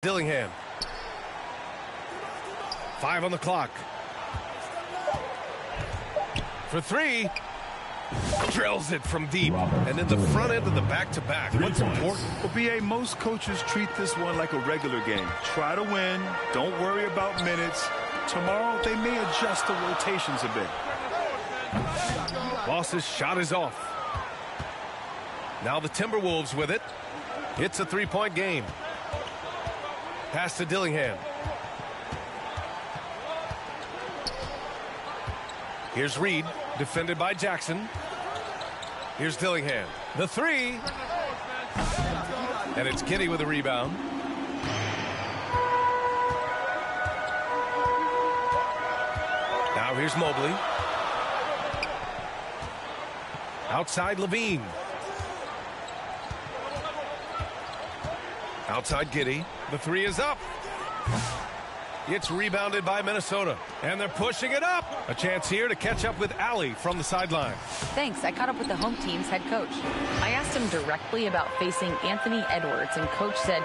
Dillingham. 5 on the clock. For 3. Drills it from deep. And in the front end of the back-to-back. What's important? Well, B.A., most coaches treat this one like a regular game. Try to win. Don't worry about minutes. Tomorrow, they may adjust the rotations a bit. Boss's shot is off. Now the Timberwolves with it. It's a 3-point game. Pass to Dillingham. Here's Reed, defended by Jackson. Here's Dillingham. The 3. And it's Giddy with a rebound. Now here's Mobley. Outside Levine. Outside Giddy. The 3 is up. It's rebounded by Minnesota. And they're pushing it up. A chance here to catch up with Allie from the sideline. Thanks. I caught up with the home team's head coach. I asked him directly about facing Anthony Edwards, and coach said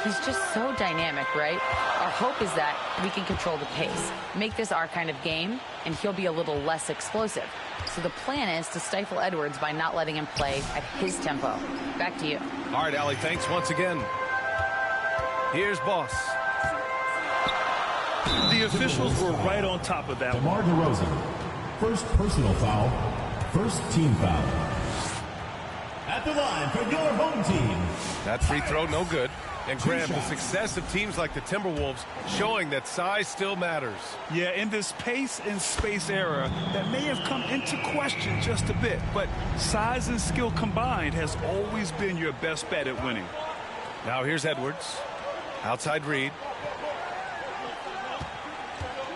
he's just so dynamic, right? Our hope is that we can control the pace, make this our kind of game, and he'll be a little less explosive. So the plan is to stifle Edwards by not letting him play at his tempo. Back to you. All right, Allie, thanks once again. Here's Boss. The officials were right on top of that one. DeMar DeRozan, first personal foul, first team foul. At the line for your home team. That free throw no good. And Graham, the success of teams like the Timberwolves showing that size still matters. Yeah, in this pace and space era, that may have come into question just a bit, but size and skill combined has always been your best bet at winning. Now here's Edwards. Outside Reed.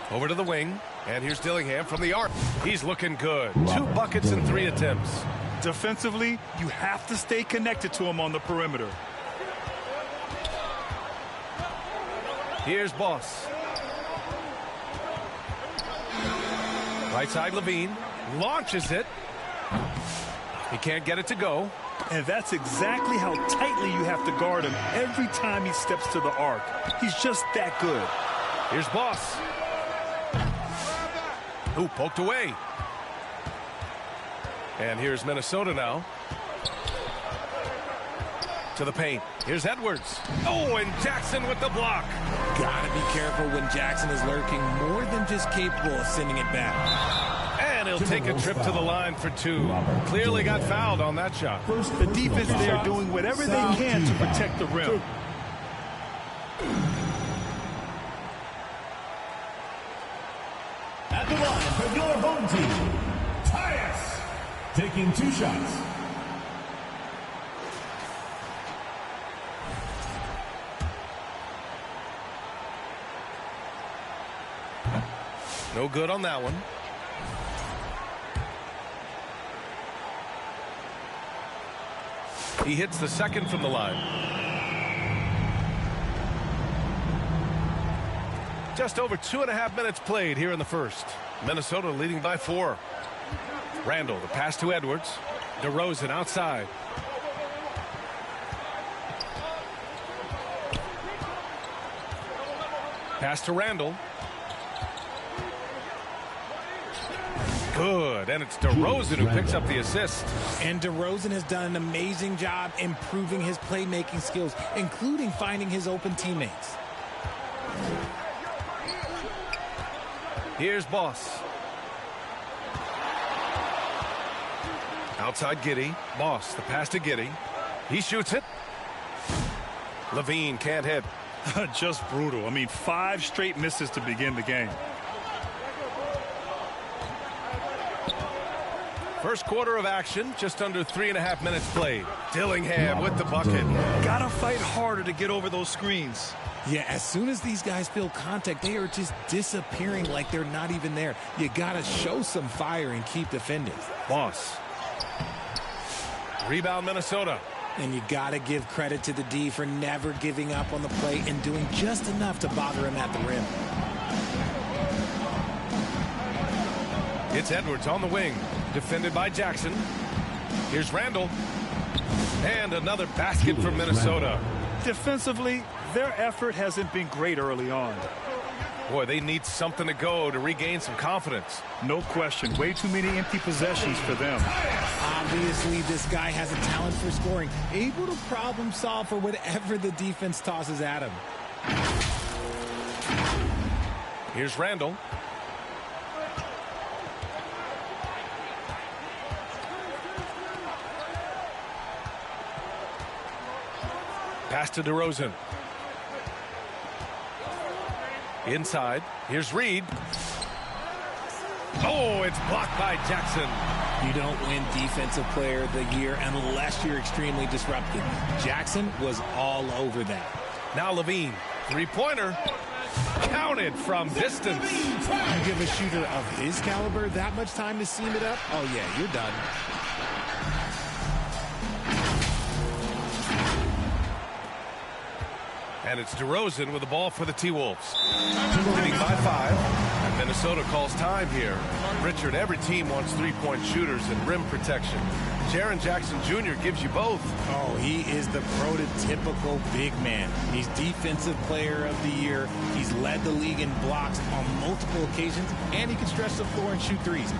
Over to the wing. And here's Dillingham from the arc. He's looking good. 2 buckets in 3 attempts. Defensively, you have to stay connected to him on the perimeter. Here's Boss. Right side Levine. Launches it. He can't get it to go. And that's exactly how tightly you have to guard him every time he steps to the arc. He's just that good. Here's Boss. Ooh, poked away. And here's Minnesota now. To the paint. Here's Edwards. Oh, and Jackson with the block. Gotta be careful when Jackson is lurking, more than just capable of sending it back. And he'll take a trip to the line for 2. Clearly got fouled on that shot. The defense there doing whatever they can to protect the rim. At the line for your home team, Tatus, taking 2 shots. No good on that one. He hits the second from the line. Just over 2.5 minutes played here in the first. Minnesota leading by 4. Randall, the pass to Edwards. DeRozan outside. Pass to Randall. Good, and it's DeRozan who picks up the assist. And DeRozan has done an amazing job improving his playmaking skills, including finding his open teammates. Here's Boss. Outside Giddy. Boss, the pass to Giddy. He shoots it. Levine can't hit. Just brutal. I mean, 5 straight misses to begin the game. First quarter of action, just under 3.5 minutes played. Dillingham with the bucket. Gotta fight harder to get over those screens. Yeah, as soon as these guys feel contact, they are just disappearing like they're not even there. You gotta show some fire and keep defending. Boss. Rebound Minnesota. And you gotta give credit to the D for never giving up on the play and doing just enough to bother him at the rim. It's Edwards on the wing. Defended by Jackson. Here's Randall. And another basket from Minnesota. Defensively, their effort hasn't been great early on. Boy, they need something to go to regain some confidence. No question. Way too many empty possessions for them. Obviously, this guy has a talent for scoring, able to problem solve for whatever the defense tosses at him. Here's Randall. Pass to DeRozan. Inside. Here's Reed. Oh, it's blocked by Jackson. You don't win Defensive Player of the Year unless you're extremely disruptive. Jackson was all over that. Now Levine. Three-pointer. Counted from distance. You give a shooter of his caliber that much time to seam it up? Oh, yeah, you're done. And it's DeRozan with the ball for the T-Wolves. Leading by 5. And Minnesota calls time here. Richard, every team wants three-point shooters and rim protection. Jaren Jackson Jr. gives you both. Oh, he is the prototypical big man. He's Defensive Player of the Year. He's led the league in blocks on multiple occasions, and he can stretch the floor and shoot threes.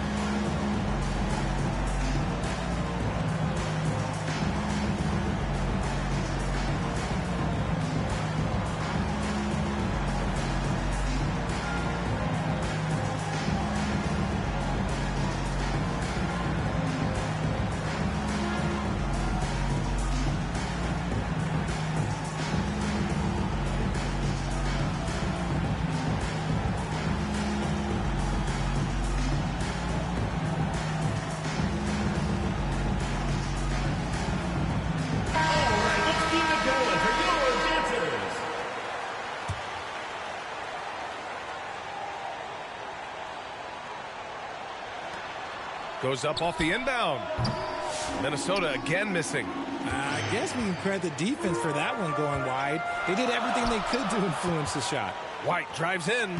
Goes up off the inbound. Minnesota again missing. I guess we can credit the defense for that one going wide. They did everything they could to influence the shot. White drives in.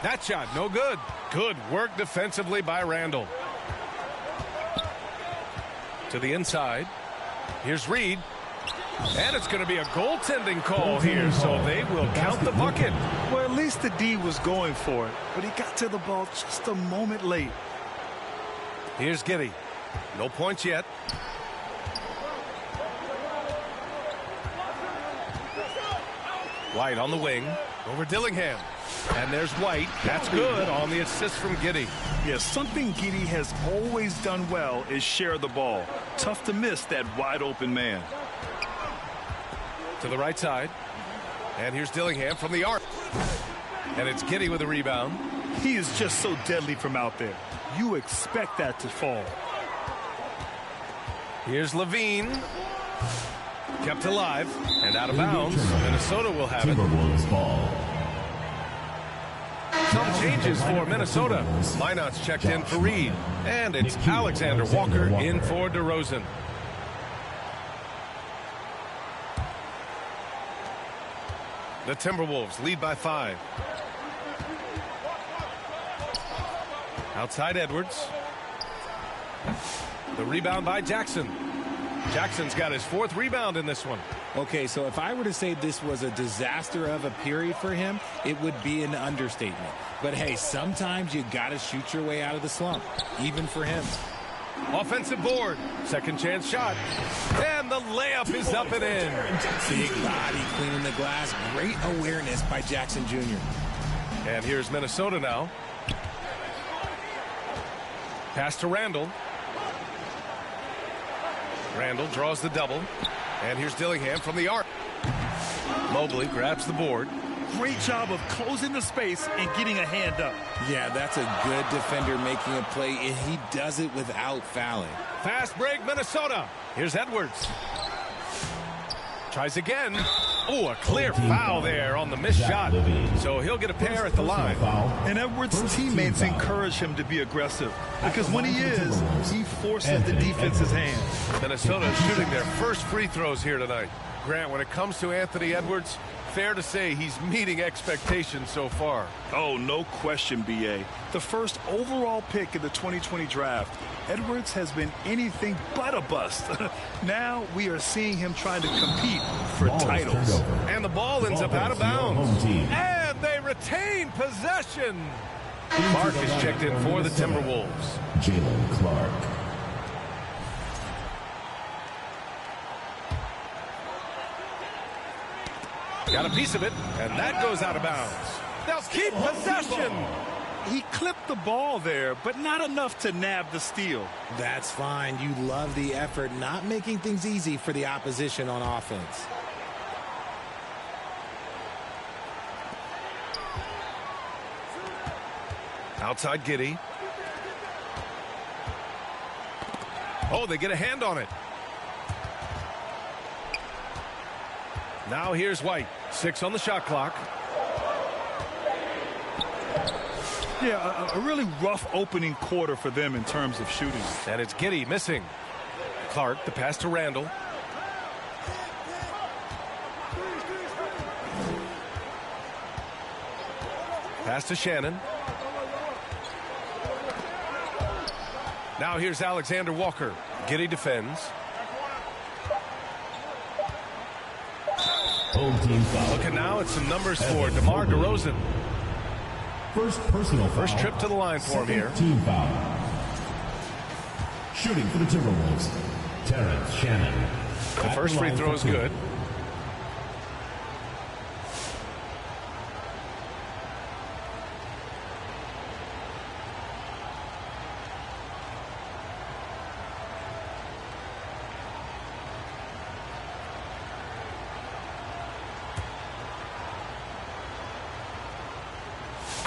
That shot, no good. Good work defensively by Randall. To the inside. Here's Reed. And it's going to be a goaltending call here, so they will count the bucket. Well, at least the D was going for it, but he got to the ball just a moment late. Here's Giddey. No points yet. White on the wing. Over Dillingham. And there's White. That's good on the assist from Giddey. Yes, something Giddey has always done well is share the ball. Tough to miss that wide open man. To the right side. And here's Dillingham from the arc. And it's Giddey with a rebound. He is just so deadly from out there. You expect that to fall. Here's Levine. Kept alive and out of bounds. Minnesota will have it. Some changes for Minnesota. Minot's checked in for Reed. And it's Alexander Walker in for DeRozan. The Timberwolves lead by 5. Outside Edwards. The rebound by Jackson. Jackson's got his 4th rebound in this one. Okay, so if I were to say this was a disaster of a period for him, it would be an understatement. But hey, sometimes you got to shoot your way out of the slump, even for him. Offensive board. Second chance shot. And the layup is up and in. Big body cleaning the glass. Great awareness by Jackson Jr. And here's Minnesota now. Pass to Randall. Randall draws the double. And here's Dillingham from the arc. Mobley grabs the board. Great job of closing the space and getting a hand up. Yeah, that's a good defender making a play, and he does it without fouling. Fast break, Minnesota. Here's Edwards. Tries again. Oh, a clear foul there on the missed shot. So he'll get a pair at the line. And Edwards' teammates encourage him to be aggressive because when he is, he forces the defense's hand. Minnesota shooting their first free throws here tonight. Grant, when it comes to Anthony Edwards, Fair to say he's meeting expectations so far. Oh, no question, B.A. The first overall pick in the 2020 draft, Edwards has been anything but a bust. Now we are seeing him trying to compete for titles. And the ball ends up out of bounds. And they retain possession. Clark is checked in for the Timberwolves. Jalen Clark. Got a piece of it, and that goes out of bounds. They'll keep possession. He clipped the ball there, but not enough to nab the steal. That's fine. You love the effort, not making things easy for the opposition on offense. Outside Giddey. Oh, they get a hand on it. Now here's White. 6 on the shot clock. Yeah, a really rough opening quarter for them in terms of shooting. And it's Giddey missing. Clark, the pass to Randall. Pass to Shannon. Now here's Alexander Walker. Giddey defends. Home team foul. Looking now at some numbers for DeMar DeRozan. First personal foul. First trip to the line for him here. Team foul. Shooting for the Timberwolves, Terrence Shannon. The first free throw is good.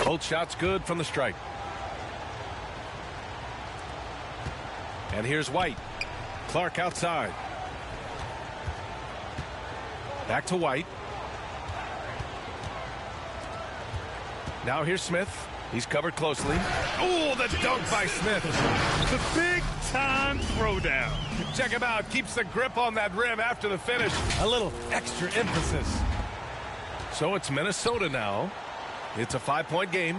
Both shots good from the stripe. And here's White. Clark outside. Back to White. Now here's Smith. He's covered closely. Oh, the dunk by Smith. The big-time throwdown. Check him out. Keeps the grip on that rim after the finish. A little extra emphasis. So it's Minnesota now. It's a 5-point game.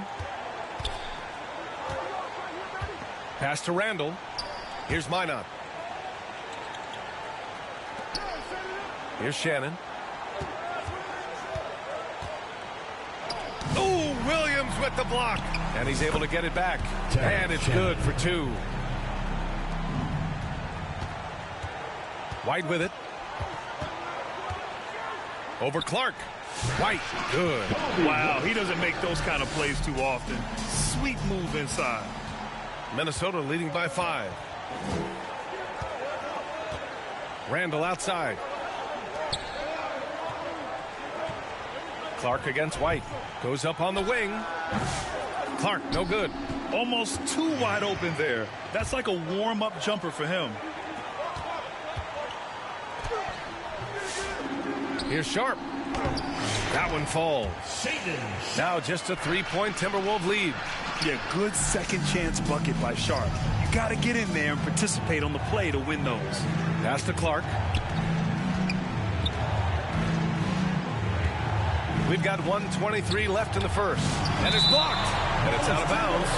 Pass to Randall. Here's Minot. Here's Shannon. Oh, Williams with the block. And he's able to get it back. And it's good for 2. White with it. Over Clark. White, good. Wow, he doesn't make those kind of plays too often. Sweet move inside. Minnesota leading by 5. Randall outside. Clark against White. Goes up on the wing. Clark, no good. Almost too wide open there. That's like a warm-up jumper for him. Here's Sharp. That one falls. Now just a 3-point Timberwolves lead. Yeah, good second chance bucket by Sharp. You got to get in there and participate on the play to win those. Pass to Clark. We've got 1:23 left in the first. And it's blocked. And it's out of bounds.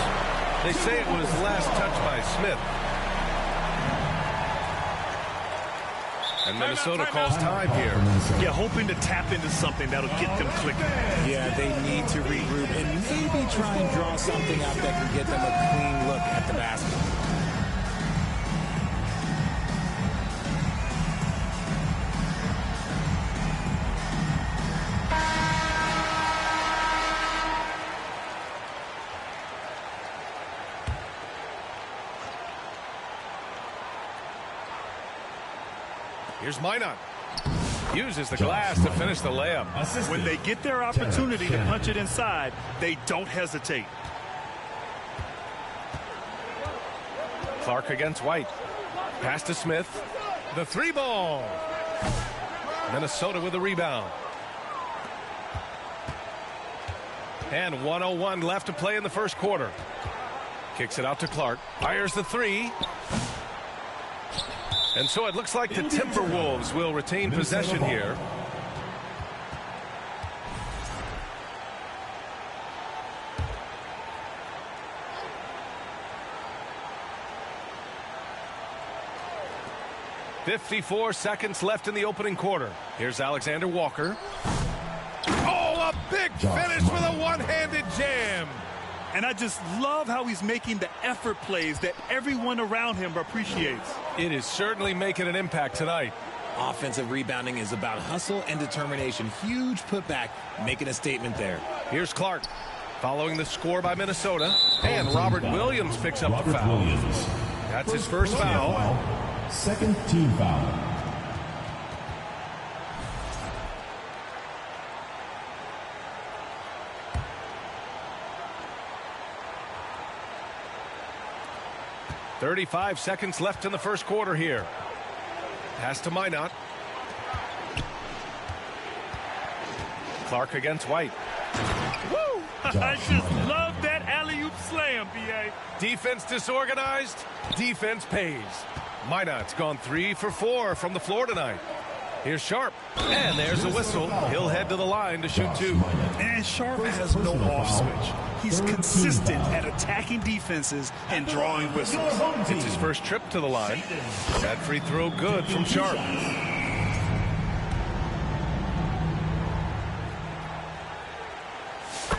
They say it was last touched by Smith. And Minnesota calls time here. Yeah, hoping to tap into something that'll get them clicking. Yeah, they need to regroup and maybe try and draw something up that can get them a clean look at the basket. Here's Minot. Uses the glass to finish the layup. When they get their opportunity to punch it inside, they don't hesitate. Clark against White. Pass to Smith. The 3-ball. Minnesota with the rebound. And 1:01 left to play in the first quarter. Kicks it out to Clark. Fires the 3. And so it looks like the Timberwolves will retain possession here. 54 seconds left in the opening quarter. Here's Alexander Walker. Oh, a big finish with a one-handed jam. And I just love how he's making the effort plays that everyone around him appreciates. It is certainly making an impact tonight. Offensive rebounding is about hustle and determination. Huge putback, making a statement there. Here's Clark following the score by Minnesota. And Robert Williams picks up the foul. That's his first foul. Second team foul. .35 seconds left in the first quarter here. Pass to Minot. Clark against White. Woo! I just love that alley-oop slam, B.A. Defense disorganized. Defense pays. Minot's gone 3 for 4 from the floor tonight. Here's Sharp. And there's a whistle. He'll head to the line to shoot 2. And Sharp has no off switch. He's consistent at attacking defenses and drawing whistles. It's his first trip to the line. That free throw good from Sharp.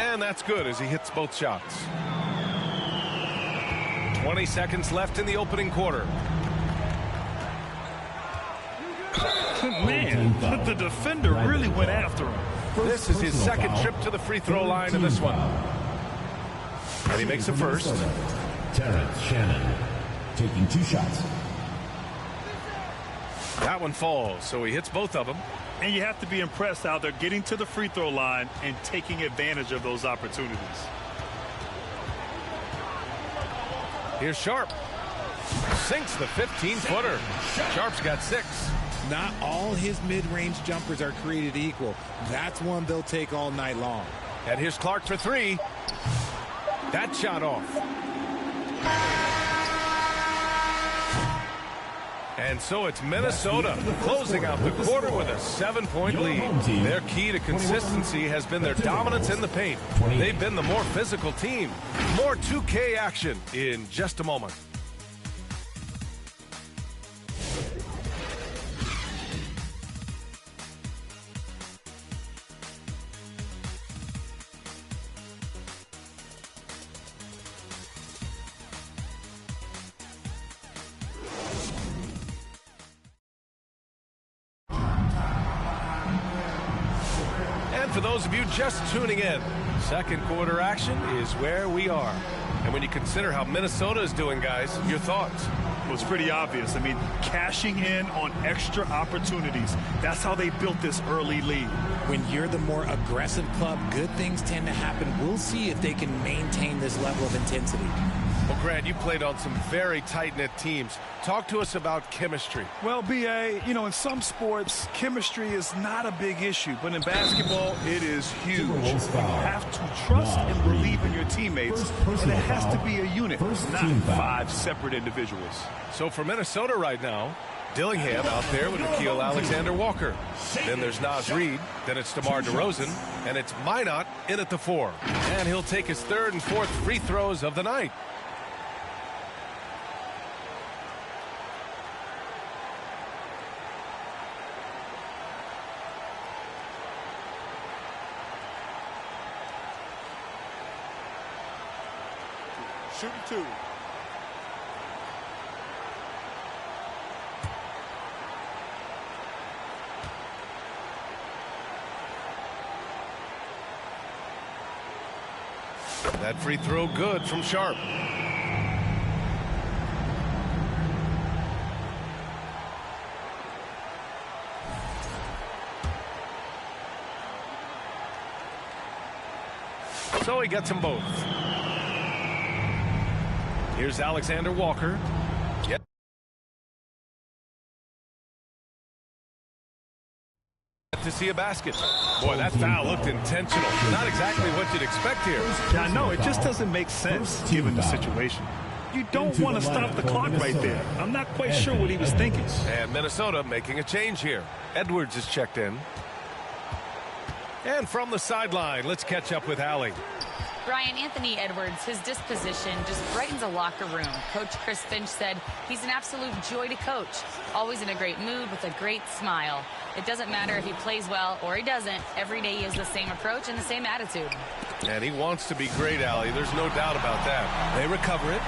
And that's good as he hits both shots. 20 seconds left in the opening quarter. Man, the defender really went after him. This is his second trip to the free throw line in this one. And he makes the first. Terrence Shannon taking 2 shots. That one falls, so he hits both of them. And you have to be impressed how they're getting to the free throw line and taking advantage of those opportunities. Here's Sharp. Sinks the 15-footer. Sharp's got 6. Not all his mid-range jumpers are created equal. That's one they'll take all night long. And here's Clark for 3. That shot off. And so it's Minnesota closing out the quarter with a 7-point lead. Their key to consistency has been their dominance in the paint. They've been the more physical team. More 2K action in just a moment. For those of you just tuning in, second quarter action is where we are. And when you consider how Minnesota is doing, guys, your thoughts? Well, it's pretty obvious. I mean, cashing in on extra opportunities. That's how they built this early lead. When you're the more aggressive club, good things tend to happen. We'll see if they can maintain this level of intensity. Well, Grant, you played on some very tight-knit teams. Talk to us about chemistry. Well, B.A., you know, in some sports, chemistry is not a big issue. But in basketball, it is huge. You have to trust and believe in your teammates. And it has to be a unit, not 5 separate individuals. So for Minnesota right now, Dillingham out there with Nickeil Alexander-Walker. Then there's Naz Reid. Then it's DeMar DeRozan. And it's Minot in at the 4. And he'll take his 3rd and 4th free throws of the night. Shooting 2. That free throw good from Sharp. So he gets them both. Here's Alexander Walker. Yep. To see a basket. Boy, that foul looked intentional. Not exactly what you'd expect here. Yeah, I know. It just doesn't make sense given the situation. You don't want to stop the clock right there. I'm not quite sure what he was thinking. And Minnesota making a change here. Edwards is checked in. And from the sideline, let's catch up with Allie. Brian, Anthony Edwards, his disposition just brightens a locker room. Coach Chris Finch said he's an absolute joy to coach. Always in a great mood with a great smile. It doesn't matter if he plays well or he doesn't. Every day he has the same approach and the same attitude. And he wants to be great, Allie. There's no doubt about that. They recover it.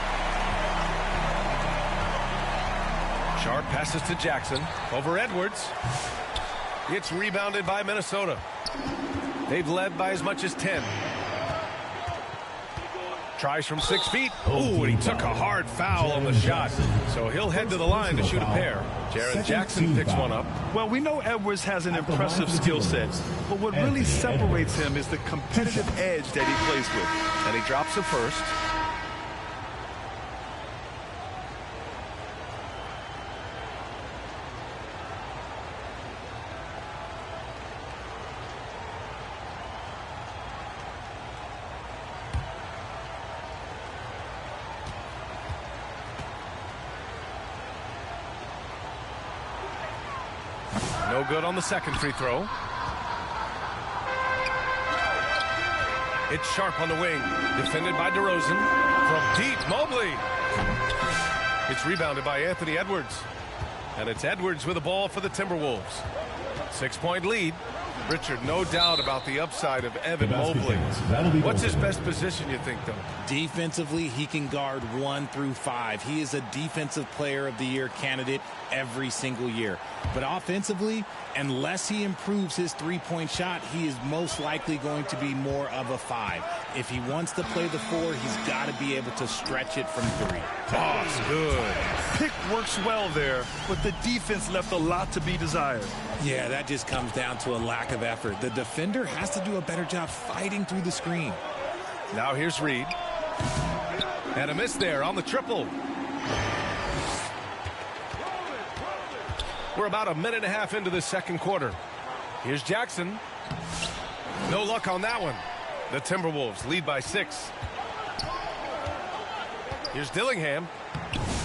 Sharp passes to Jackson. Over Edwards. It's rebounded by Minnesota. They've led by as much as 10. Tries from 6 feet. Ooh, and he took a hard foul on the shot. So he'll head to the line to shoot a pair. Jaren Jackson picks one up. Well, we know Edwards has an impressive skill set, but what really separates him is the competitive edge that he plays with. And he drops the first. No good on the second free throw. It's Sharp on the wing. Defended by DeRozan. From deep, Mobley. It's rebounded by Anthony Edwards. And it's Edwards with the ball for the Timberwolves. 6-point lead. Richard, no doubt about the upside of Evan Mobley. What's his best position, you think, though? Defensively, he can guard 1 through 5. He is a defensive player of the year candidate every single year. But offensively, unless he improves his three-point shot, he is most likely going to be more of a 5. If he wants to play the 4, he's got to be able to stretch it from 3. Boss, good. Pick works well there, but the defense left a lot to be desired. Yeah, that just comes down to a lack of effort. The defender has to do a better job fighting through the screen. Now here's Reed. And a miss there on the triple. We're about a minute and a half into the second quarter. Here's Jackson. No luck on that one. The Timberwolves lead by 6. Here's Dillingham.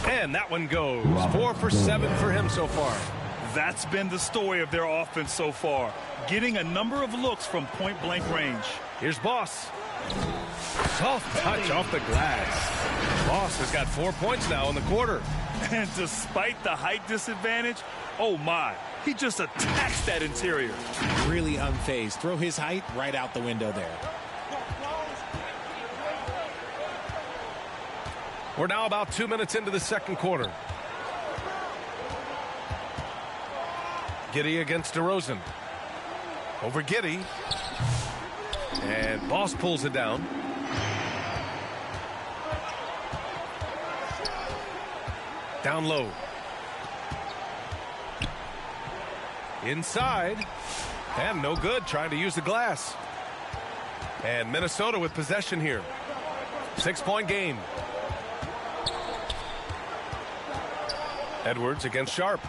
And that one goes. 4 for 7 for him so far. That's been the story of their offense so far. Getting a number of looks from point-blank range. Here's Boss. Soft touch off the glass. Boss has got 4 points now in the quarter. And despite the height disadvantage, oh my, he just attacks that interior. Really unfazed. Throw his height right out the window there. We're now about 2 minutes into the second quarter. Giddey against DeRozan. Over Giddey. And Boss pulls it down. Down low. Inside. And no good, trying to use the glass. And Minnesota with possession here. 6-point game. Edwards against Sharp.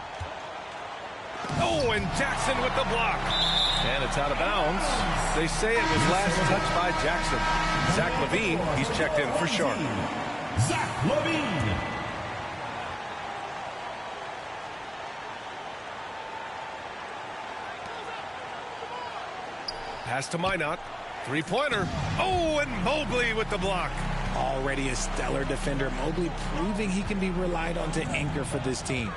Oh, and Jackson with the block. And it's out of bounds. They say it was last touched by Jackson. Zach LaVine, he's checked in for Sharp. Zach LaVine. Pass to Minot. Three-pointer. Oh, and Mobley with the block. Already a stellar defender. Mobley proving he can be relied on to anchor for this team.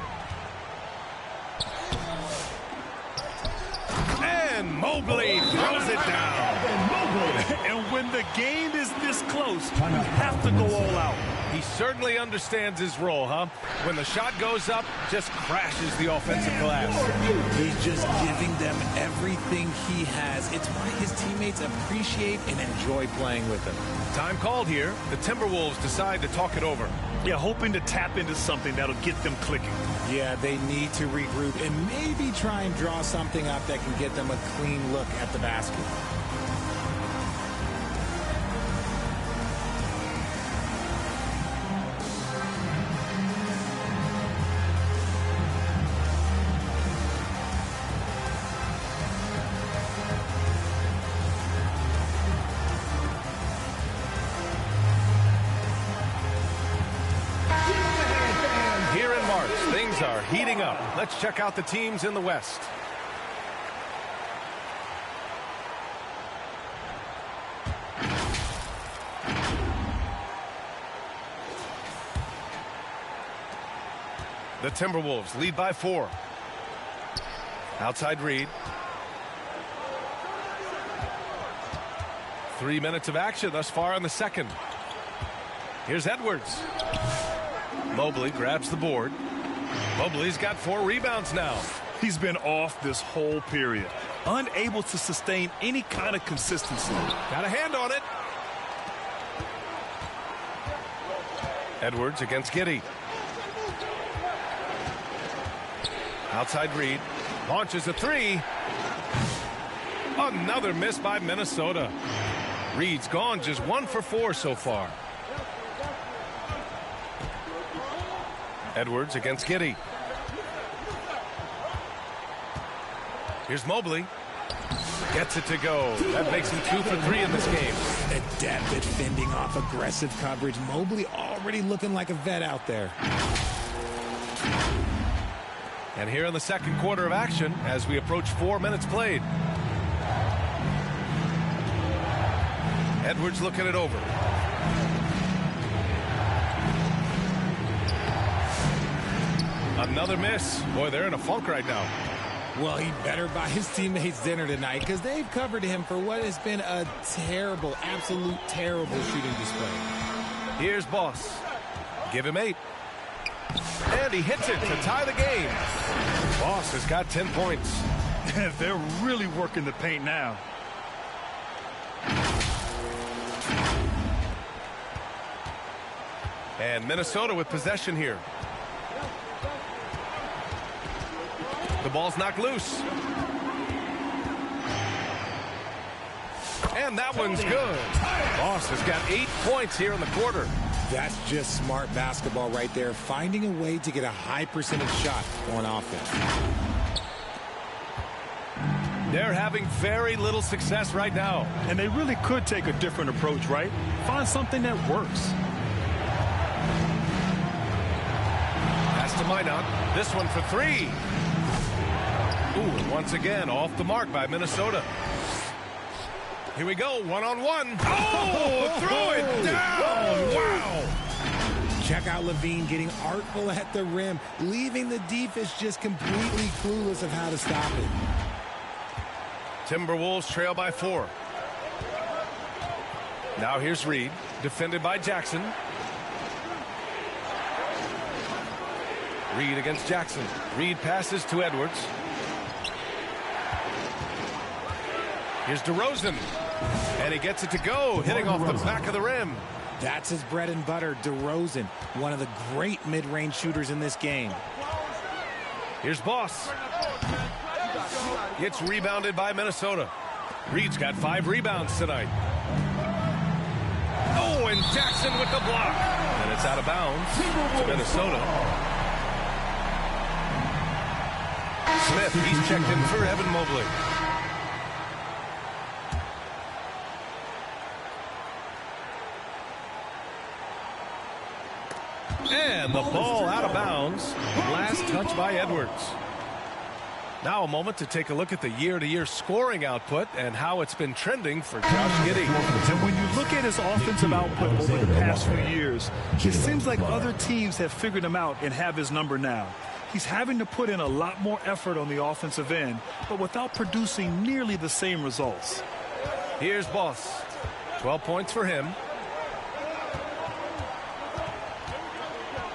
And Mobley throws it down. And when the game is this close, you have to go all out. He certainly understands his role, huh? When the shot goes up, just crashes the offensive glass. He's just giving them everything he has. It's why his teammates appreciate and enjoy playing with him. Time called here. The Timberwolves decide to talk it over. Yeah, hoping to tap into something that'll get them clicking. Yeah, they need to regroup and maybe try and draw something up that can get them a clean look at the basket. Heating up. Let's check out the teams in the West. The Timberwolves lead by 4. Outside Reed. 3 minutes of action thus far in the second. Here's Edwards. Mobley grabs the board. Mobley's got 4 rebounds now. He's been off this whole period. Unable to sustain any kind of consistency. Got a hand on it. Edwards against Giddey. Outside Reed. Launches a 3. Another miss by Minnesota. Reed's gone just 1 for 4 so far. Edwards against Giddey. Here's Mobley. Gets it to go. That makes him 2 for 3 in this game. Adept at fending off aggressive coverage. Mobley already looking like a vet out there. And here in the second quarter of action as we approach 4 minutes played. Edwards looking it over. Another miss. Boy, they're in a funk right now. Well, he better buy his teammates dinner tonight because they've covered him for what has been a terrible, absolute terrible shooting display. Here's Boss. Give him 8. And he hits it to tie the game. Boss has got 10 points. They're really working the paint now. And Minnesota with possession here. The ball's knocked loose. And that one's good. Boss has got 8 points here in the quarter. That's just smart basketball right there, finding a way to get a high percentage shot on offense. They're having very little success right now. And they really could take a different approach, right? Find something that works. Pass to Minot. This one for 3. Ooh, and once again, off the mark by Minnesota. Here we go, one-on-one. Oh, throw it down. Wow. Check out Levine getting artful at the rim, leaving the defense just completely clueless of how to stop it. Timberwolves trail by 4. Now here's Reed, defended by Jackson. Reed against Jackson. Reed passes to Edwards. Here's DeRozan. And he gets it to go, hitting off the back of the rim. That's his bread and butter, DeRozan, one of the great mid-range shooters in this game. Here's Boss. Gets rebounded by Minnesota. Reed's got 5 rebounds tonight. Oh, and Jackson with the block. And it's out of bounds to Minnesota. Smith, he's checked in for Evan Mobley. And the ball out of bounds. Last touch by Edwards. Now a moment to take a look at the year-to-year scoring output and how it's been trending for Josh Giddey. And when you look at his offensive output over the past few years, it seems like other teams have figured him out and have his number now. He's having to put in a lot more effort on the offensive end, but without producing nearly the same results. Here's Boss. 12 points for him.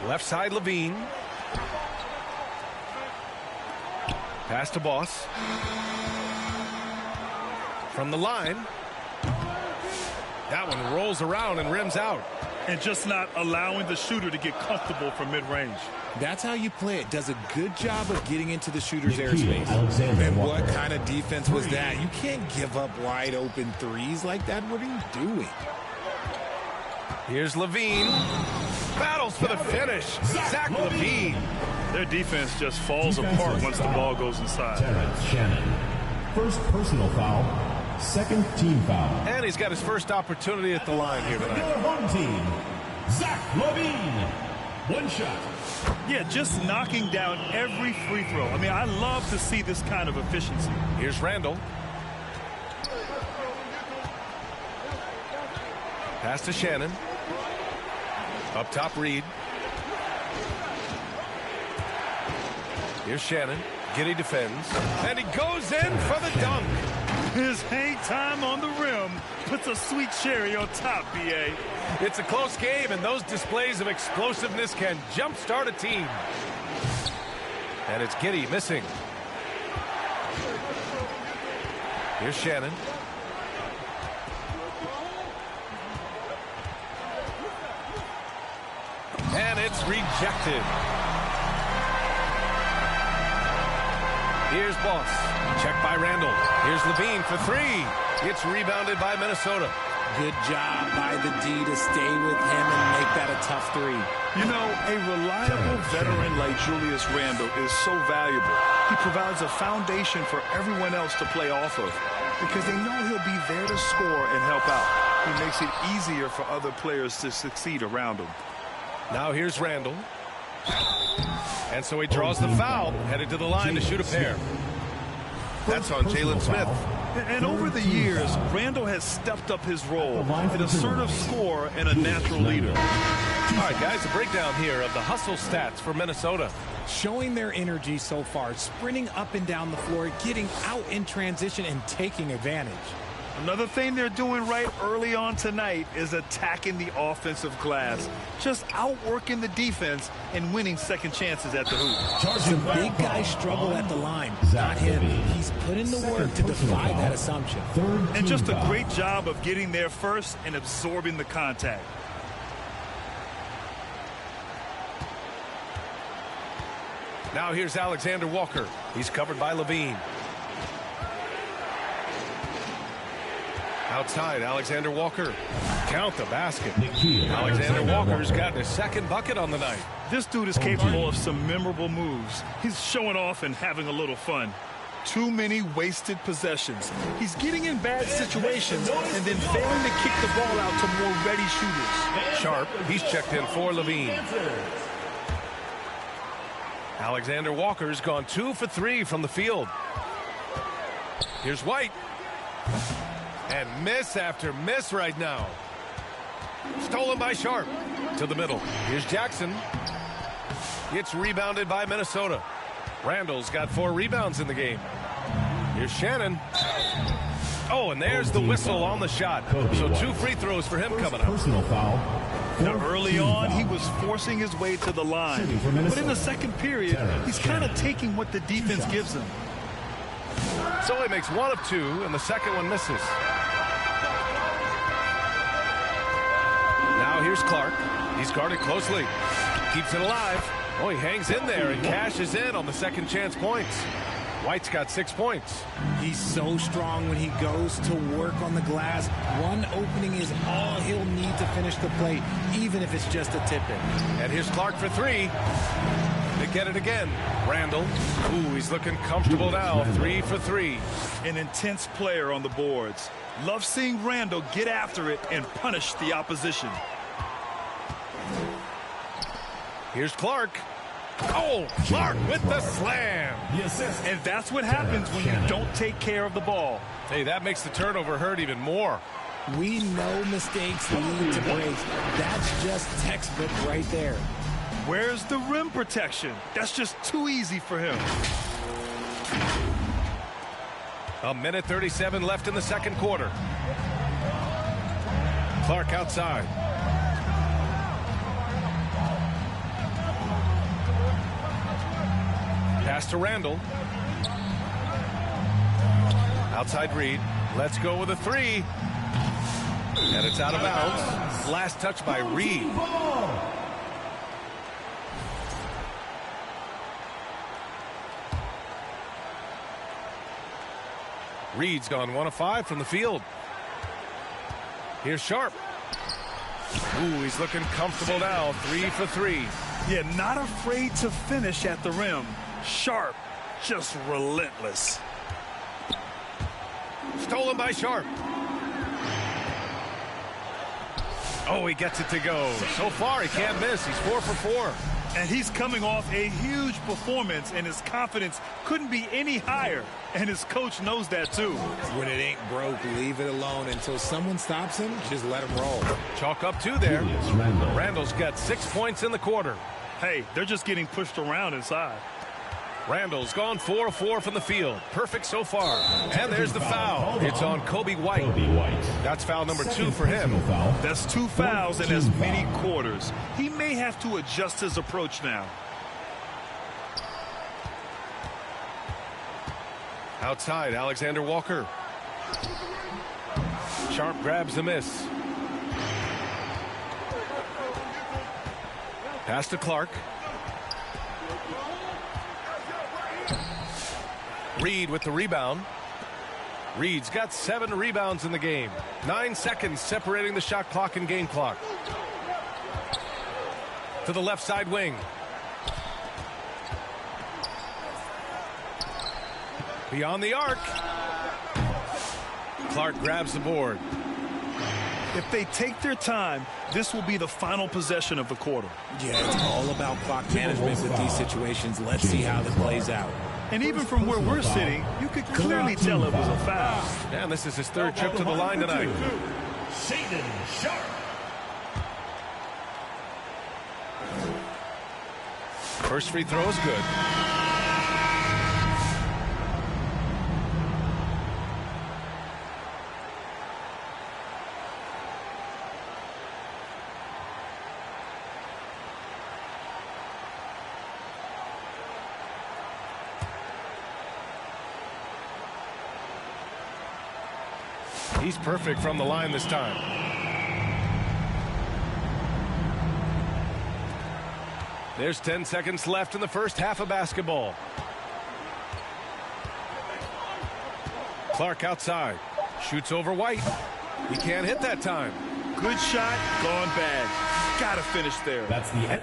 Left side, Levine. Pass to Boss. From the line. That one rolls around and rims out. And just not allowing the shooter to get comfortable from mid-range. That's how you play it. Does a good job of getting into the shooter's airspace. And what kind of defense was that? You can't give up wide open threes like that. What are you doing? Here's Levine. Battles for the finish. Zach Levine. Their defense just falls apart once the ball goes inside. Shannon. First personal foul. Second team foul. And he's got his first opportunity at the line here tonight. Your home team, Zach Levine. One shot. Yeah, just knocking down every free throw. I mean, I love to see this kind of efficiency. Here's Randall. Pass to Shannon. Up top, Reed. Here's Shannon. Giddy defends. And he goes in for the dunk. His hang time on the rim puts a sweet cherry on top, B.A. It's a close game, and those displays of explosiveness can jumpstart a team. And it's Giddy missing. Here's Shannon. And it's rejected. Here's Boss. Check by Randall. Here's Levine for three. It's rebounded by Minnesota. Good job by the D to stay with him and make that a tough three. You know, a reliable veteran like Julius Randle is so valuable. He provides a foundation for everyone else to play off of because they know he'll be there to score and help out. He makes it easier for other players to succeed around him. Now here's Randall. And so he draws the foul, headed to the line to shoot a pair. That's on Jalen Smith. And over the years, Randall has stepped up his role, an assertive scorer and a natural leader. All right, guys, a breakdown here of the hustle stats for Minnesota. Showing their energy so far, sprinting up and down the floor, getting out in transition and taking advantage. Another thing they're doing right early on tonight is attacking the offensive glass. Just outworking the defense and winning second chances at the hoop. Some big guys struggle at the line. Not him. He's put in the work to defy that assumption. And just a great job of getting there first and absorbing the contact. Now here's Alexander Walker. He's covered by Levine. Outside, Alexander Walker. Count the basket. Alexander Walker's got his second bucket on the night. This dude is capable of some memorable moves. He's showing off and having a little fun. Too many wasted possessions. He's getting in bad situations and then failing to kick the ball out to more ready shooters. Sharp, he's checked in for Levine. Alexander Walker's gone 2 for 3 from the field. Here's White. And miss after miss right now. Stolen by Sharp. To the middle. Here's Jackson. It's rebounded by Minnesota. Randall's got 4 rebounds in the game. Here's Shannon. Oh, and there's the whistle on the shot. So 2 free throws for him coming up. Personal foul. Now, early on, he was forcing his way to the line. But in the second period, he's kind of taking what the defense gives him. So he makes 1 of 2, and the second one misses. Now here's Clark. He's guarded closely. Keeps it alive. Oh, he hangs in there and cashes in on the second chance points. White's got 6 points. He's so strong when he goes to work on the glass. One opening is all he'll need to finish the play, even if it's just a tip-in. And here's Clark for 3. They get it again. Randall. Ooh, he's looking comfortable now. 3 for 3. An intense player on the boards. Love seeing Randall get after it and punish the opposition. Here's Clark. Oh, Clark with the slam. And that's what happens when you don't take care of the ball. Hey, that makes the turnover hurt even more. We know mistakes lead to breaks. That's just textbook right there. Where's the rim protection? That's just too easy for him. 1:37 left in the second quarter. Clark outside. Pass to Randall. Outside Reed. Let's go with a 3. And it's out of bounds. Last touch by Reed. Reed's gone 1 of 5 from the field. Here's Sharp. Ooh, he's looking comfortable now. 3 for 3. Yeah, not afraid to finish at the rim. Sharp, just relentless. Stolen by Sharp. Oh, he gets it to go. So far, he can't miss. He's 4 for 4. And he's coming off a huge performance, and his confidence couldn't be any higher. And his coach knows that, too. When it ain't broke, leave it alone. Until someone stops him, just let him roll. Chalk up 2 there. Randall's got 6 points in the quarter. Hey, they're just getting pushed around inside. Randall's gone 4 of 4 from the field. Perfect so far. And there's the foul. It's on Kobe White. That's foul number 2 for him. That's 2 fouls in as many quarters. He may have to adjust his approach now. Outside, Alexander Walker. Sharp grabs the miss. Pass to Clark. Reed with the rebound. Reed's got 7 rebounds in the game. 9 seconds separating the shot clock and game clock. To the left side wing. Beyond the arc. Clark grabs the board. If they take their time, this will be the final possession of the quarter. Yeah, it's all about clock management with these situations. Let's see how this plays out. And even from where we're sitting, you could clearly tell it was a foul. And this is his 3rd trip to the line tonight. Shaden Sharp. First free throw is good. He's perfect from the line this time. There's 10 seconds left in the first half of basketball. Clark outside. Shoots over White. He can't hit that time. Good shot, gone bad. Gotta finish there. That's the end.